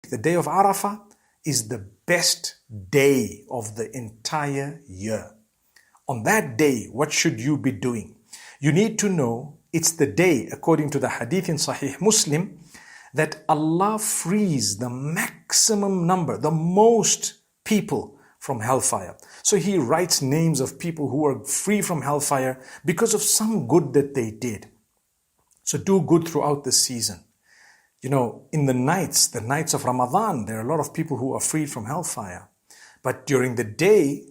week, the day of Arafah, is the best day of the entire year. On that day, what should you be doing? You need to know it's the day, according to the hadith in Sahih Muslim, that Allah frees the maximum number, the most people from hellfire. So He writes names of people who are free from hellfire because of some good that they did. So do good throughout the season. You know, in the nights of Ramadan, there are a lot of people who are freed from hellfire. But during the day,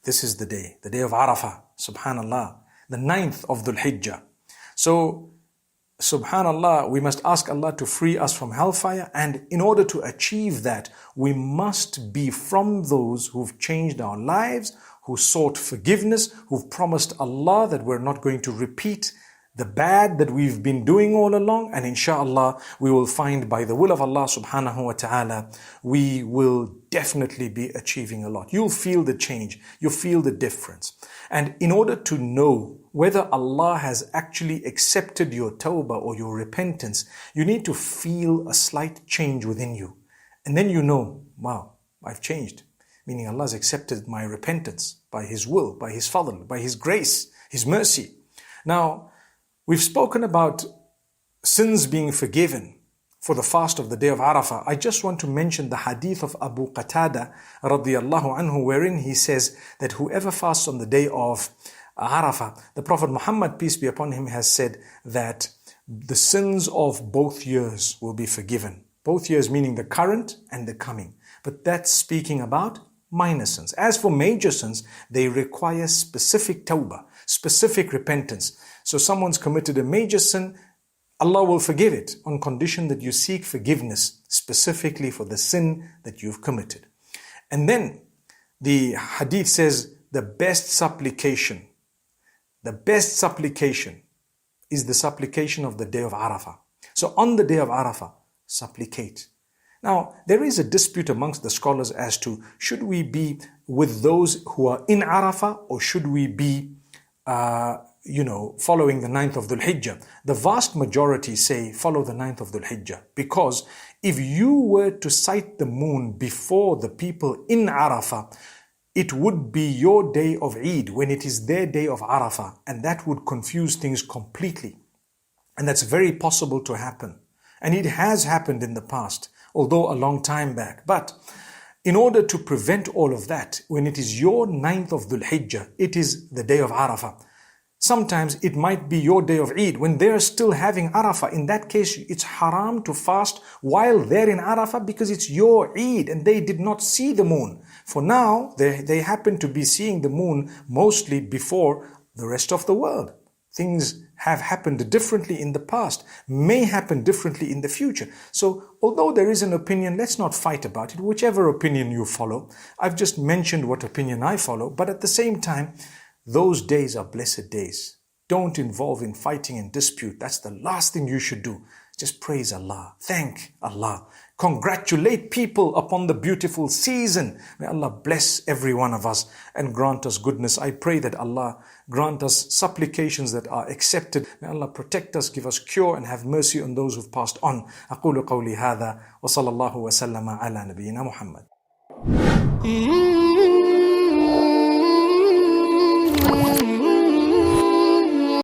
this is the day of Arafah, subhanallah, the 9th of Dhul Hijjah. So, subhanallah, we must ask Allah to free us from hellfire, and in order to achieve that, we must be from those who've changed our lives, who sought forgiveness, who've promised Allah that we're not going to repeat the bad that we've been doing all along, and inshallah we will find, by the will of Allah subhanahu wa ta'ala, we will definitely be achieving a lot. You'll feel the change, you'll feel the difference. And in order to know whether Allah has actually accepted your tawbah or your repentance, you need to feel a slight change within you. And then you know, wow, I've changed. Meaning Allah has accepted my repentance by His will, by His fadl, by His grace, His mercy. Now, we've spoken about sins being forgiven for the fast of the day of Arafah. I just want to mention the hadith of Abu Qatada radiyallahu anhu, wherein he says that whoever fasts on the day of Arafah, the Prophet Muhammad, peace be upon him, has said that the sins of both years will be forgiven. Both years meaning the current and the coming. But that's speaking about minor sins. As for major sins, they require specific tawbah, specific repentance. So someone's committed a major sin, Allah will forgive it on condition that you seek forgiveness specifically for the sin that you've committed. And then the hadith says the best supplication is the supplication of the day of Arafah. So on the day of Arafah, supplicate. Now, there is a dispute amongst the scholars as to should we be with those who are in Arafah or should we be following the 9th of Dhul Hijjah. The vast majority say follow the 9th of Dhul Hijjah, because if you were to sight the moon before the people in Arafah, it would be your day of Eid when it is their day of Arafah, and that would confuse things completely. And that's very possible to happen. And it has happened in the past, although a long time back. But in order to prevent all of that, when it is your 9th of Dhul Hijjah, it is the day of Arafah. Sometimes it might be your day of Eid when they're still having Arafah. In that case, it's haram to fast while they're in Arafah because it's your Eid and they did not see the moon. For now, they happen to be seeing the moon mostly before the rest of the world. Things have happened differently in the past, may happen differently in the future. So, although there is an opinion, let's not fight about it, whichever opinion you follow. I've just mentioned what opinion I follow, but at the same time, those days are blessed days. Don't involve in fighting and dispute. That's the last thing you should do. Just praise Allah. Thank Allah. Congratulate people upon the beautiful season. May Allah bless every one of us and grant us goodness. I pray that Allah grant us supplications that are accepted. May Allah protect us, give us cure, and have mercy on those who've passed on. أقول قولي هذا وصلى الله وسلم على نبينا محمد.